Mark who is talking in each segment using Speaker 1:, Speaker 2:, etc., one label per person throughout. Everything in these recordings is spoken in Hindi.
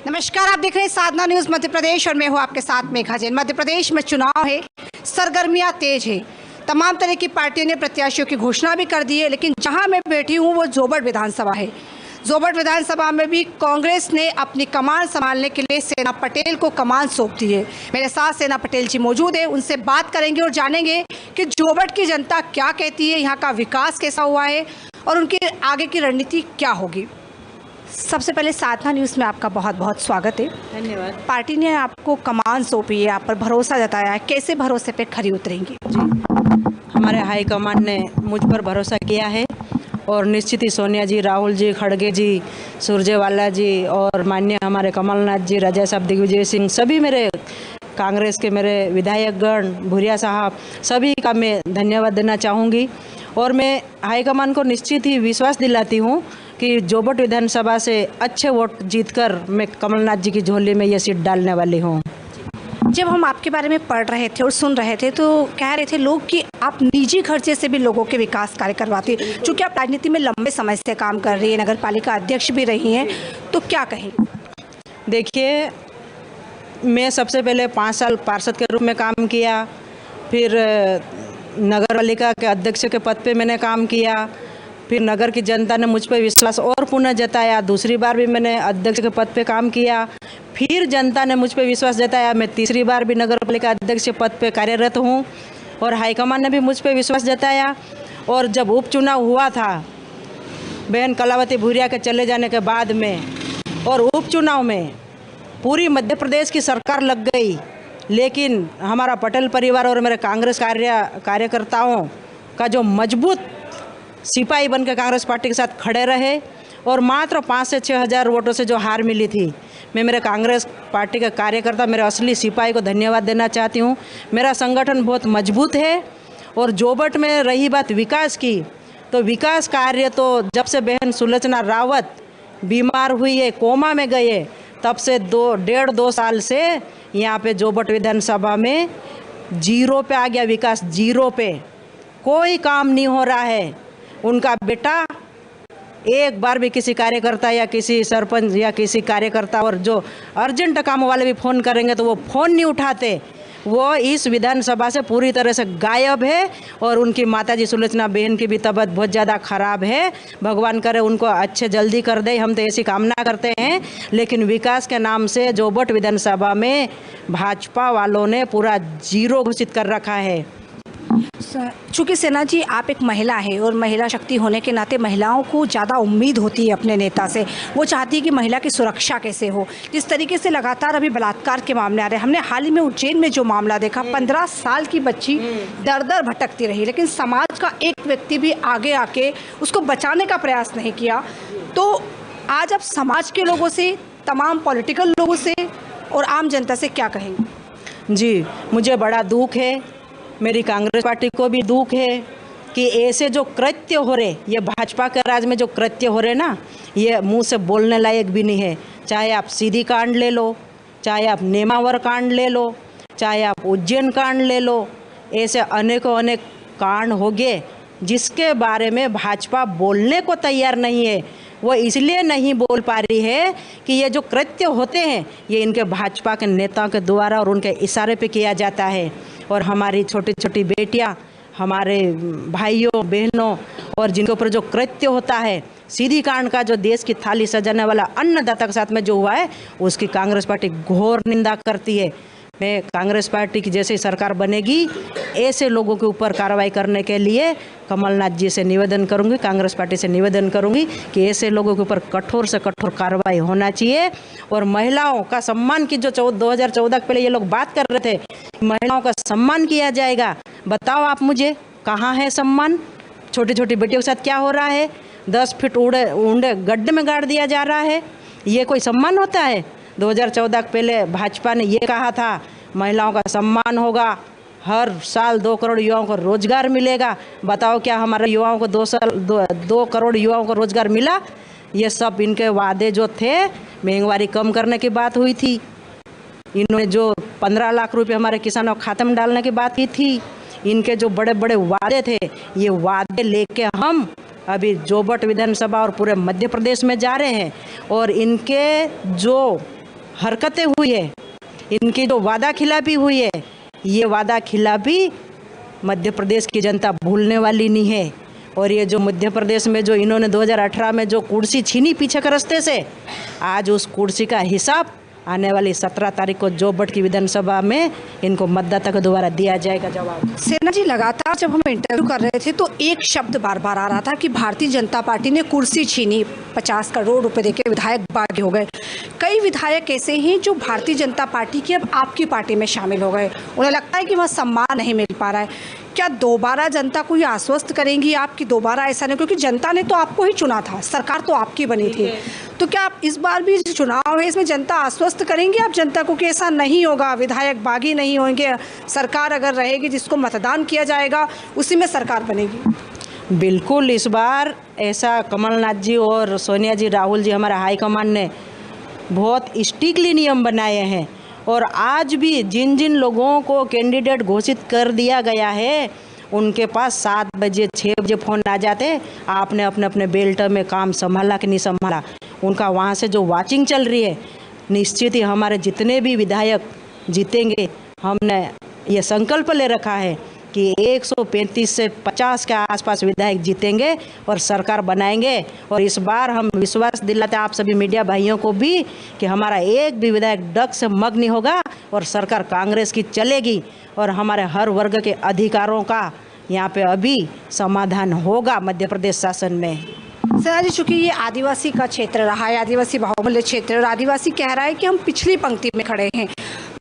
Speaker 1: नमस्कार, आप देख रहे हैं साधना न्यूज मध्य प्रदेश और मैं हूं आपके साथ मेघा जैन। मध्य प्रदेश में चुनाव है, सरगर्मियां तेज है। तमाम तरह की पार्टियों ने प्रत्याशियों की घोषणा भी कर दी है, लेकिन जहां मैं बैठी हूं वो जोबट विधानसभा है। जोबट विधानसभा में भी कांग्रेस ने अपनी कमान संभालने के लिए सेना पटेल को कमान सौंप दी है। मेरे साथ सेना पटेल जी मौजूद है, उनसे बात करेंगे और जानेंगे कि जोबट की जनता क्या कहती है, यहाँ का विकास कैसा हुआ है और उनकी आगे की रणनीति क्या होगी। सबसे पहले साधना न्यूज़ में आपका बहुत बहुत स्वागत है।
Speaker 2: धन्यवाद।
Speaker 1: पार्टी ने आपको कमान सौंपी है, आप पर भरोसा जताया है, कैसे भरोसे पे खरी उतरेंगी?
Speaker 2: हमारे हाईकमान ने मुझ पर भरोसा किया है और निश्चित ही सोनिया जी, राहुल जी, खड़गे जी, सुरजेवाला जी और माननीय हमारे कमलनाथ जी, राजा साहब, दिग्विजय सिंह, सभी मेरे कांग्रेस के मेरे विधायकगण, भूरिया साहब, सभी का मैं धन्यवाद देना चाहूँगी। और मैं हाईकमान को निश्चित ही विश्वास दिलाती हूँ कि जोबट विधानसभा से अच्छे वोट जीतकर मैं कमलनाथ जी की झोली में ये सीट डालने वाली हूँ।
Speaker 1: जब हम आपके बारे में पढ़ रहे थे और सुन रहे थे तो कह रहे थे लोग कि आप निजी खर्चे से भी लोगों के विकास कार्य करवाती है। चूँकि आप राजनीति में लंबे समय से काम कर रही है, नगर पालिका अध्यक्ष भी रही हैं, तो क्या कहें?
Speaker 2: देखिए, मैं सबसे पहले 5 साल पार्षद के रूप में काम किया, फिर नगर पालिका के अध्यक्ष के पद पे मैंने काम किया, फिर नगर की जनता ने मुझ पर विश्वास और पुनः जताया, दूसरी बार भी मैंने अध्यक्ष के पद पे काम किया, फिर जनता ने मुझ पर विश्वास जताया, मैं तीसरी बार भी नगर पालिका अध्यक्ष के पद पे कार्यरत हूँ और हाईकमान ने भी मुझ पर विश्वास जताया। और जब उपचुनाव हुआ था बहन कलावती भूरिया के चले जाने के बाद में, और उपचुनाव में पूरी मध्य प्रदेश की सरकार लग गई, लेकिन हमारा पटेल परिवार और मेरे कांग्रेस कार्यकर्ताओं का जो मजबूत सिपाही बनकर कांग्रेस पार्टी के साथ खड़े रहे और मात्र 5 से 6 हज़ार वोटों से जो हार मिली थी, मैं मेरे कांग्रेस पार्टी के कार्यकर्ता, मेरे असली सिपाही को धन्यवाद देना चाहती हूँ। मेरा संगठन बहुत मजबूत है। और जोबट में रही बात विकास की, तो विकास कार्य तो जब से बहन सुलोचना रावत बीमार हुई है, कोमा में गए, तब से 1.5-2 साल से यहाँ पे जोबट विधानसभा में जीरो पे आ गया विकास, जीरो पे कोई काम नहीं हो रहा है। उनका बेटा एक बार भी किसी कार्यकर्ता या किसी सरपंच या किसी कार्यकर्ता और जो अर्जेंट काम वाले भी फ़ोन करेंगे तो वो फ़ोन नहीं उठाते। वो इस विधानसभा से पूरी तरह से गायब है और उनकी माताजी सुलोचना बहन की भी तबीयत बहुत ज़्यादा ख़राब है। भगवान करे उनको अच्छे जल्दी कर दे, हम तो ऐसी कामना करते हैं। लेकिन विकास के नाम से जोबट विधानसभा में भाजपा वालों ने पूरा जीरो घोषित कर रखा है।
Speaker 1: चूँकि सेना जी आप एक महिला है और महिला शक्ति होने के नाते महिलाओं को ज़्यादा उम्मीद होती है अपने नेता से। वो चाहती है कि महिला की सुरक्षा कैसे हो। जिस तरीके से लगातार अभी बलात्कार के मामले आ रहे हैं, हमने हाल ही में उज्जैन में जो मामला देखा, 15 साल की बच्ची दर दर भटकती रही, लेकिन समाज का एक व्यक्ति भी आगे आके उसको बचाने का प्रयास नहीं किया। तो आज आप समाज के लोगों से, तमाम पॉलिटिकल लोगों से और आम जनता से क्या कहेंगे?
Speaker 2: जी, मुझे बड़ा दुख है, मेरी कांग्रेस पार्टी को भी दुख है कि ऐसे जो कृत्य हो रहे, ये भाजपा के राज में जो कृत्य हो रहे ना, ये मुंह से बोलने लायक भी नहीं है। चाहे आप सीधी कांड ले लो, चाहे आप नेमावर कांड ले लो, चाहे आप उज्जैन कांड ले लो, ऐसे अनेकों अनेक कांड हो गए जिसके बारे में भाजपा बोलने को तैयार नहीं है। वो इसलिए नहीं बोल पा रही है कि ये जो कृत्य होते हैं ये इनके भाजपा के नेताओं के द्वारा और उनके इशारे पे किया जाता है। और हमारी छोटी छोटी बेटियां, हमारे भाइयों बहनों और जिनके ऊपर जो कृत्य होता है, सीधी कांड का जो देश की थाली सजाने वाला अन्नदाता के साथ में जो हुआ है, उसकी कांग्रेस पार्टी घोर निंदा करती है। मैं कांग्रेस पार्टी की जैसे सरकार बनेगी, ऐसे लोगों के ऊपर कार्रवाई करने के लिए कमलनाथ जी से निवेदन करूंगी, कांग्रेस पार्टी से निवेदन करूंगी कि ऐसे लोगों के ऊपर कठोर से कठोर कार्रवाई होना चाहिए। और महिलाओं का सम्मान की जो 2014 के पहले ये लोग बात कर रहे थे, महिलाओं का सम्मान किया जाएगा, बताओ आप मुझे, कहाँ है सम्मान? छोटी छोटी बेटियों के साथ क्या हो रहा है? 10 फीट ऊंडे गड्ढे में गाड़ दिया जा रहा है। ये कोई सम्मान होता है? 2014 के पहले भाजपा ने ये कहा था महिलाओं का सम्मान होगा, हर साल 2 करोड़ युवाओं को रोजगार मिलेगा। बताओ क्या हमारे युवाओं को 2 करोड़ युवाओं को रोजगार मिला? ये सब इनके वादे जो थे, महंगाई कम करने की बात हुई थी, इन्होंने जो 15 लाख रुपए हमारे किसानों को खाते में डालने की बात की थी, इनके जो बड़े बड़े वादे थे, ये वादे लेके हम अभी जोबट विधानसभा और पूरे मध्य प्रदेश में जा रहे हैं। और इनके जो हरकतें हुई है, इनकी जो वादा खिलाफी हुई है, ये वादा खिलाफी मध्य प्रदेश की जनता भूलने वाली नहीं है। और ये जो मध्य प्रदेश में जो इन्होंने 2018 में जो कुर्सी छीनी पीछे के रास्ते से, आज उस कुर्सी का हिसाब आने वाली 17 तारीख को जोबट की विधानसभा में इनको मतदाता को दोबारा दिया जाएगा जवाब।
Speaker 1: सेना जी, लगातार जब हम इंटरव्यू कर रहे थे तो एक शब्द बार बार आ रहा था कि भारतीय जनता पार्टी ने कुर्सी छीनी, 50 करोड़ रुपए देके विधायक बागी हो गए। कई विधायक ऐसे हैं जो भारतीय जनता पार्टी की अब आपकी पार्टी में शामिल हो गए, उन्हें लगता है कि वहाँ सम्मान नहीं मिल पा रहा है। क्या दोबारा जनता को ये आश्वस्त करेंगी आप कि दोबारा ऐसा नहीं, क्योंकि जनता ने तो आपको ही चुना था, सरकार तो आपकी बनी थी, तो क्या आप इस बार भी चुनाव है इसमें जनता आश्वस्त करेंगे आप जनता को कि ऐसा नहीं होगा, विधायक बागी नहीं होंगे, सरकार अगर रहेगी जिसको मतदान किया जाएगा उसी में सरकार बनेगी?
Speaker 2: बिल्कुल, इस बार ऐसा कमलनाथ जी और सोनिया जी, राहुल जी, हमारा हाईकमान ने बहुत स्ट्रिक्टली नियम बनाए हैं। और आज भी जिन जिन लोगों को कैंडिडेट घोषित कर दिया गया है उनके पास 7 बजे 6 बजे फ़ोन आ जाते, आपने अपने अपने बेल्ट में काम संभाला कि नहीं संभाला। उनका वहाँ से जो वाचिंग चल रही है, निश्चित ही हमारे जितने भी विधायक जीतेंगे, हमने ये संकल्प ले रखा है कि 135 से 50 के आसपास विधायक जीतेंगे और सरकार बनाएंगे। और इस बार हम विश्वास दिलाते हैं आप सभी मीडिया भाइयों को भी कि हमारा एक भी विधायक डग से मग नहीं होगा और सरकार कांग्रेस की चलेगी और हमारे हर वर्ग के अधिकारों का यहाँ पे अभी समाधान होगा मध्य प्रदेश शासन में।
Speaker 1: सर जी, चूँकि ये आदिवासी का क्षेत्र रहा है, आदिवासी बाहुल्य क्षेत्र, और आदिवासी कह रहा है कि हम पिछली पंक्ति में खड़े हैं।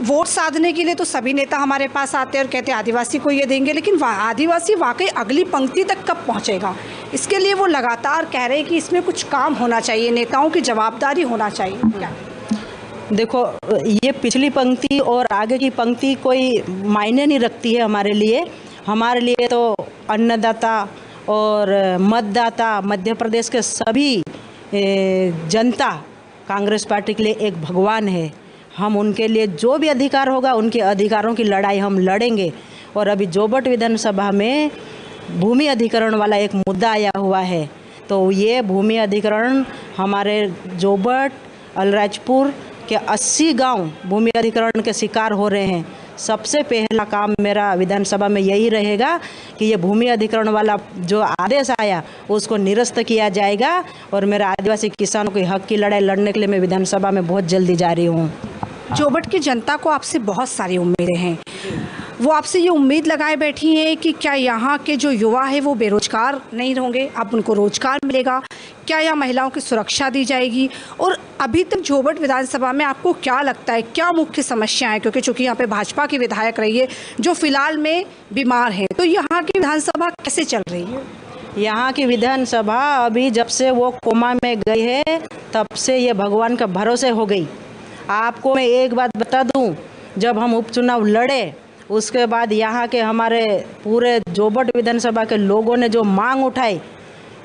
Speaker 1: वोट साधने के लिए तो सभी नेता हमारे पास आते हैं और कहते हैं आदिवासी को ये देंगे, लेकिन आदिवासी वाकई अगली पंक्ति तक कब पहुंचेगा, इसके लिए वो लगातार कह रहे हैं कि इसमें कुछ काम होना चाहिए, नेताओं की जवाबदारी होना चाहिए। क्या
Speaker 2: देखो, ये पिछली पंक्ति और आगे की पंक्ति कोई मायने नहीं रखती है हमारे लिए। हमारे लिए तो अन्नदाता और मतदाता, मध्य प्रदेश के सभी जनता कांग्रेस पार्टी के लिए एक भगवान है। हम उनके लिए जो भी अधिकार होगा उनके अधिकारों की लड़ाई हम लड़ेंगे। और अभी जोबट विधानसभा में भूमि अधिग्रहण वाला एक मुद्दा आया हुआ है, तो ये भूमि अधिग्रहण हमारे जोबट अलीराजपुर के 80 गांव भूमि अधिग्रहण के शिकार हो रहे हैं। सबसे पहला काम मेरा विधानसभा में यही रहेगा कि ये भूमि अधिग्रहण वाला जो आदेश आया उसको निरस्त किया जाएगा। और मेरा आदिवासी किसानों के हक की लड़ाई लड़ने के लिए मैं विधानसभा में बहुत जल्दी जा रही हूँ।
Speaker 1: जोबट की जनता को आपसे बहुत सारी उम्मीदें हैं, वो आपसे ये उम्मीद लगाए बैठी हैं कि क्या यहाँ के जो युवा है वो बेरोजगार नहीं होंगे, अब उनको रोजगार मिलेगा, क्या यहाँ महिलाओं की सुरक्षा दी जाएगी। और अभी तक जोबट विधानसभा में आपको क्या लगता है क्या मुख्य समस्या है, क्योंकि चूँकि यहाँ पे भाजपा की विधायक रही है जो फिलहाल में बीमार है, तो यहाँ की विधानसभा कैसे चल रही है?
Speaker 2: यहाँ की विधानसभा अभी जब से वो कोमा में गई है तब से ये भगवान का भरोसे हो गई। आपको मैं एक बात बता दूं, जब हम उपचुनाव लड़े उसके बाद यहाँ के हमारे पूरे जोबट विधानसभा के लोगों ने जो मांग उठाई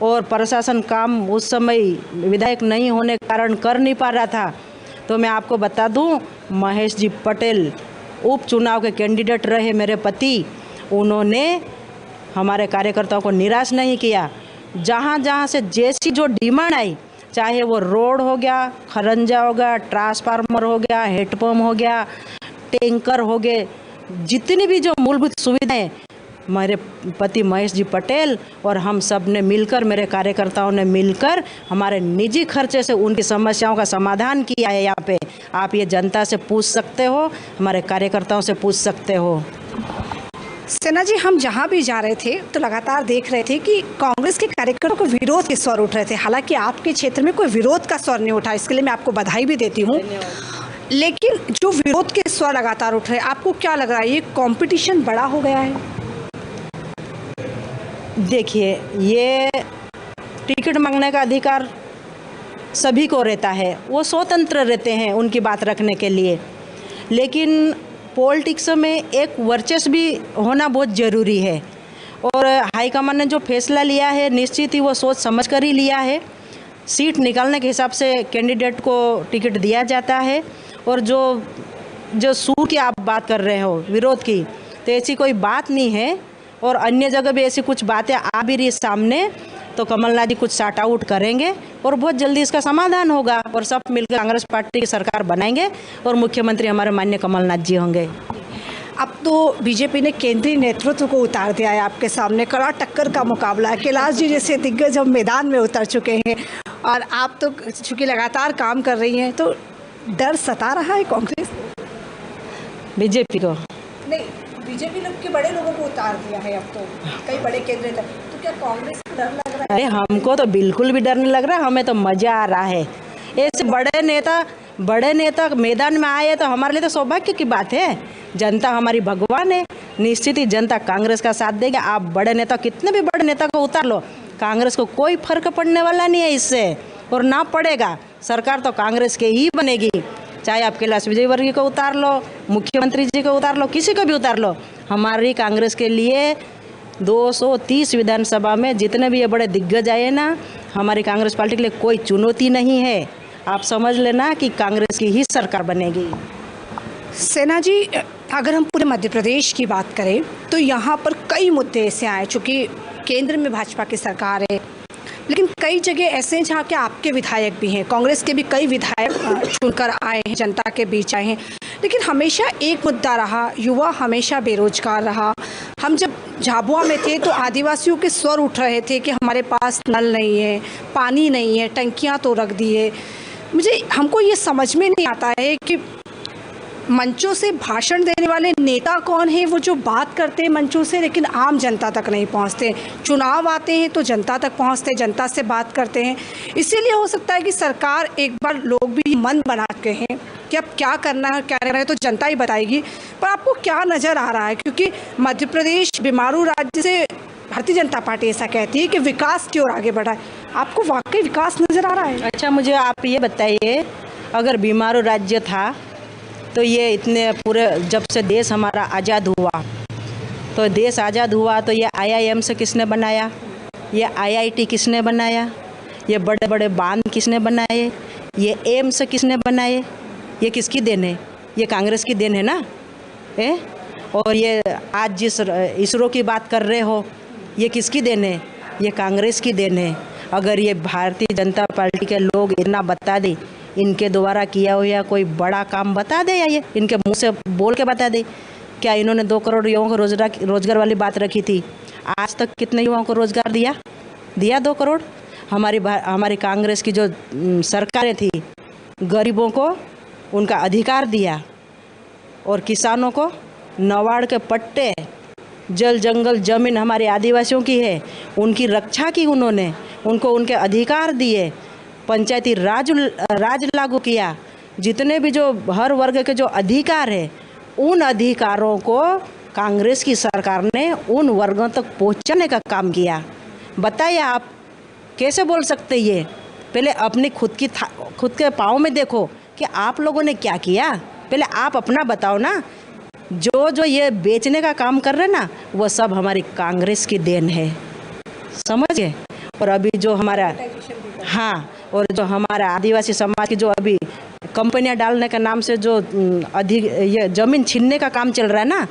Speaker 2: और प्रशासन काम उस समय विधायक नहीं होने के कारण कर नहीं पा रहा था, तो मैं आपको बता दूं, महेश जी पटेल उपचुनाव के कैंडिडेट रहे, मेरे पति, उन्होंने हमारे कार्यकर्ताओं को निराश नहीं किया। जहाँ जहाँ से जैसी जो डिमांड आई, चाहे वो रोड हो गया, खरंजा हो गया, ट्रांसफार्मर हो गया, हेडपम्प हो गया, टैंकर हो गए, जितनी भी जो मूलभूत सुविधाएं, मेरे पति महेश जी पटेल और हम सब ने मिलकर, मेरे कार्यकर्ताओं ने मिलकर हमारे निजी खर्चे से उनकी समस्याओं का समाधान किया है। यहाँ पे आप ये जनता से पूछ सकते हो, हमारे कार्यकर्ताओं से पूछ सकते हो।
Speaker 1: सेना जी, हम जहाँ भी जा रहे थे तो लगातार देख रहे थे कि कांग्रेस के कार्यकर्ताओं को विरोध के स्वर उठ रहे थे। हालांकि आपके क्षेत्र में कोई विरोध का स्वर नहीं उठा, इसके लिए मैं आपको बधाई भी देती हूँ, लेकिन जो विरोध के स्वर लगातार उठ रहे हैं, आपको क्या लग रहा है ये कंपटीशन बड़ा हो गया है?
Speaker 2: देखिए, ये टिकट मांगने का अधिकार सभी को रहता है, वो स्वतंत्र रहते हैं उनकी बात रखने के लिए, लेकिन पॉलिटिक्स में एक वर्चस्व भी होना बहुत ज़रूरी है। और हाईकमान ने जो फैसला लिया है निश्चित ही वो सोच समझ कर ही लिया है। सीट निकालने के हिसाब से कैंडिडेट को टिकट दिया जाता है। और जो सूर की आप बात कर रहे हो विरोध की, तो ऐसी कोई बात नहीं है। और अन्य जगह भी ऐसी कुछ बातें आ भी रही सामने, तो कमलनाथ जी कुछ सॉर्ट आउट करेंगे और बहुत जल्दी इसका समाधान होगा और सब मिलकर कांग्रेस पार्टी की सरकार बनाएंगे और मुख्यमंत्री हमारे माननीय कमलनाथ जी होंगे।
Speaker 1: अब तो बीजेपी ने केंद्रीय नेतृत्व को उतार दिया है आपके सामने, कड़ा टक्कर का मुकाबला है। कैलाश जी जैसे दिग्गज अब मैदान में उतर चुके हैं और आप तो चूँकि लगातार काम कर रही हैं, तो डर सता रहा है कांग्रेस
Speaker 2: बीजेपी को?
Speaker 1: नहीं, बीजेपी के बड़े लोगों को उतार दिया है अब तो, कई बड़े केंद्र तक, तो क्या कांग्रेस को डर लग रहा है?
Speaker 2: अरे हमको तो बिल्कुल भी डर नहीं लग रहा, हमें तो मज़ा आ रहा है। ऐसे बड़े नेता मैदान में आए तो हमारे लिए तो सौभाग्य की बात है। जनता हमारी भगवान है, निश्चित ही जनता कांग्रेस का साथ देगी। आप बड़े नेता, कितने भी बड़े नेता को उतार लो, कांग्रेस को कोई फर्क पड़ने वाला नहीं है इससे, और ना पड़ेगा। सरकार तो कांग्रेस के ही बनेगी, चाहे आप कैलाश विजयवर्गीय को उतार लो, मुख्यमंत्री जी को उतार लो, किसी को भी उतार लो। हमारी कांग्रेस के लिए 230 विधानसभा में जितने भी ये बड़े दिग्गज आए ना, हमारी कांग्रेस पार्टी के लिए कोई चुनौती नहीं है। आप समझ लेना कि कांग्रेस की ही सरकार बनेगी।
Speaker 1: सेना जी, अगर हम पूरे मध्य प्रदेश की बात करें तो यहाँ पर कई मुद्दे ऐसे आए, चूँकि केंद्र में भाजपा की सरकार है, लेकिन कई जगह ऐसे हैं जहाँ के आपके विधायक भी हैं, कांग्रेस के भी कई विधायक चुनकर आए हैं, जनता के बीच आए हैं, लेकिन हमेशा एक मुद्दा रहा, युवा हमेशा बेरोजगार रहा। हम जब झाबुआ में थे तो आदिवासियों के स्वर उठ रहे थे कि हमारे पास नल नहीं है, पानी नहीं है, टंकियाँ तो रख दी है। हमको ये समझ में नहीं आता है कि मंचों से भाषण देने वाले नेता कौन हैं, वो जो बात करते हैं मंचों से लेकिन आम जनता तक नहीं पहुंचते। चुनाव आते हैं तो जनता तक पहुंचते, जनता से बात करते हैं। इसीलिए हो सकता है कि सरकार, एक बार लोग भी मन बना के हैं कि अब क्या करना है, क्या करना है तो जनता ही बताएगी। पर आपको क्या नज़र आ रहा है, क्योंकि मध्य प्रदेश बीमारू राज्य से भारतीय जनता पार्टी ऐसा कहती है कि विकास की ओर आगे बढ़ा है, आपको वाकई विकास नज़र आ रहा है?
Speaker 2: अच्छा, मुझे आप ये बताइए, अगर बीमारू राज्य था तो ये इतने पूरे, जब से देश हमारा आज़ाद हुआ, तो देश आज़ाद हुआ तो ये IIM से किसने बनाया, ये IIT किसने बनाया, ये बड़े बड़े बांध किसने बनाए, ये एम्स किसने बनाए, ये किसकी देन है? ये कांग्रेस की देन है ना। और ये आज जिस इसरो की बात कर रहे हो, ये किसकी देन है? ये कांग्रेस की देन है। अगर ये भारतीय जनता पार्टी के लोग इतना बता दें, इनके द्वारा किया हुआ कोई बड़ा काम बता दे, या ये इनके मुंह से बोल के बता दे, क्या इन्होंने 2 करोड़ युवाओं को रोजगार वाली बात रखी थी? आज तक कितने युवाओं को रोजगार दिया 2 करोड़? हमारी कांग्रेस की जो सरकारें थी, गरीबों को उनका अधिकार दिया, और किसानों को नवाड़ के पट्टे, जल जंगल जमीन हमारे आदिवासियों की है, उनकी रक्षा की उन्होंने, उनको उनके अधिकार दिए, पंचायती राज लागू किया। जितने भी जो हर वर्ग के जो अधिकार है, उन अधिकारों को कांग्रेस की सरकार ने उन वर्गों तक पहुंचाने का काम किया। बताइए आप कैसे बोल सकते ये? पहले अपनी खुद के पाँव में देखो कि आप लोगों ने क्या किया। पहले आप अपना बताओ ना। जो ये बेचने का काम कर रहे हैं ना, वो सब हमारी कांग्रेस की देन है, समझे। और अभी जो हमारा, हाँ, और जो हमारा आदिवासी समाज की जो अभी कंपनियां डालने के नाम से जो ये ज़मीन छीनने का काम चल रहा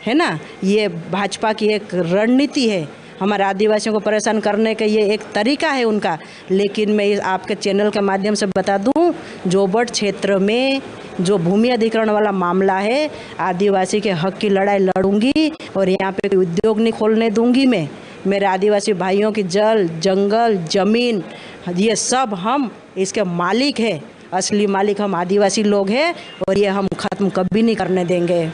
Speaker 2: है ना, ये भाजपा की एक रणनीति है। हमारे आदिवासियों को परेशान करने का ये एक तरीका है उनका। लेकिन मैं आपके चैनल के माध्यम से बता दूं, जोबट क्षेत्र में जो भूमि अधिग्रहण वाला मामला है, आदिवासी के हक की लड़ाई लड़ूंगी, और यहाँ पे उद्योग नहीं खोलने दूंगी मैं। मेरे आदिवासी भाइयों की जल जंगल जमीन, ये सब हम इसके मालिक है, असली मालिक हम आदिवासी लोग हैं, और ये हम ख़त्म कभी नहीं करने देंगे।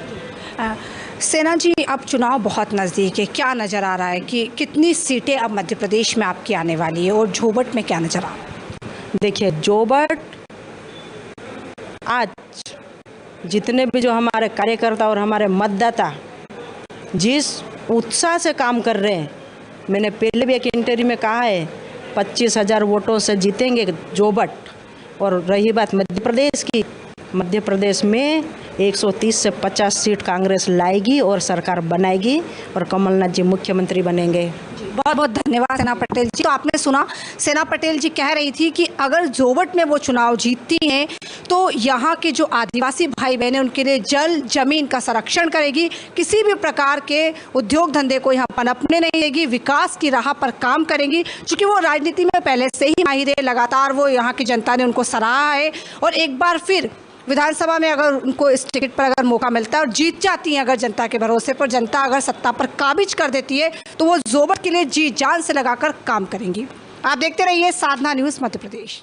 Speaker 1: सेना जी, अब चुनाव बहुत नज़दीक है, क्या नज़र आ रहा है कि कितनी सीटें अब मध्य प्रदेश में आपकी आने वाली है, और जोबट में क्या नज़र आ रहा है?
Speaker 2: देखिए, जोबट आज जितने भी जो हमारे कार्यकर्ता और हमारे मतदाता जिस उत्साह से काम कर रहे हैं, मैंने पहले भी एक इंटरव्यू में कहा है, 25,000 वोटों से जीतेंगे जोबट। और रही बात मध्य प्रदेश की, मध्य प्रदेश में 130 से 50 सीट कांग्रेस लाएगी और सरकार बनाएगी, और कमलनाथ जी मुख्यमंत्री बनेंगे।
Speaker 1: बहुत बहुत धन्यवाद सेना पटेल जी। तो आपने सुना सेना पटेल जी कह रही थी कि अगर जोबट में वो चुनाव जीतती हैं तो यहाँ के जो आदिवासी भाई बहन हैं उनके लिए जल जमीन का संरक्षण करेगी, किसी भी प्रकार के उद्योग धंधे को यहाँ पनपने नहीं देगी, विकास की राह पर काम करेंगी। चूँकि वो राजनीति में पहले से ही माहिर है, लगातार वो यहाँ की जनता ने उनको सराहा है और एक बार फिर विधानसभा में अगर उनको इस टिकट पर अगर मौका मिलता है और जीत जाती हैं अगर जनता के भरोसे पर, जनता अगर सत्ता पर काबिज कर देती है तो वो जोबट के लिए जी जान से लगाकर काम करेंगी। आप देखते रहिए साधना न्यूज़ मध्य प्रदेश।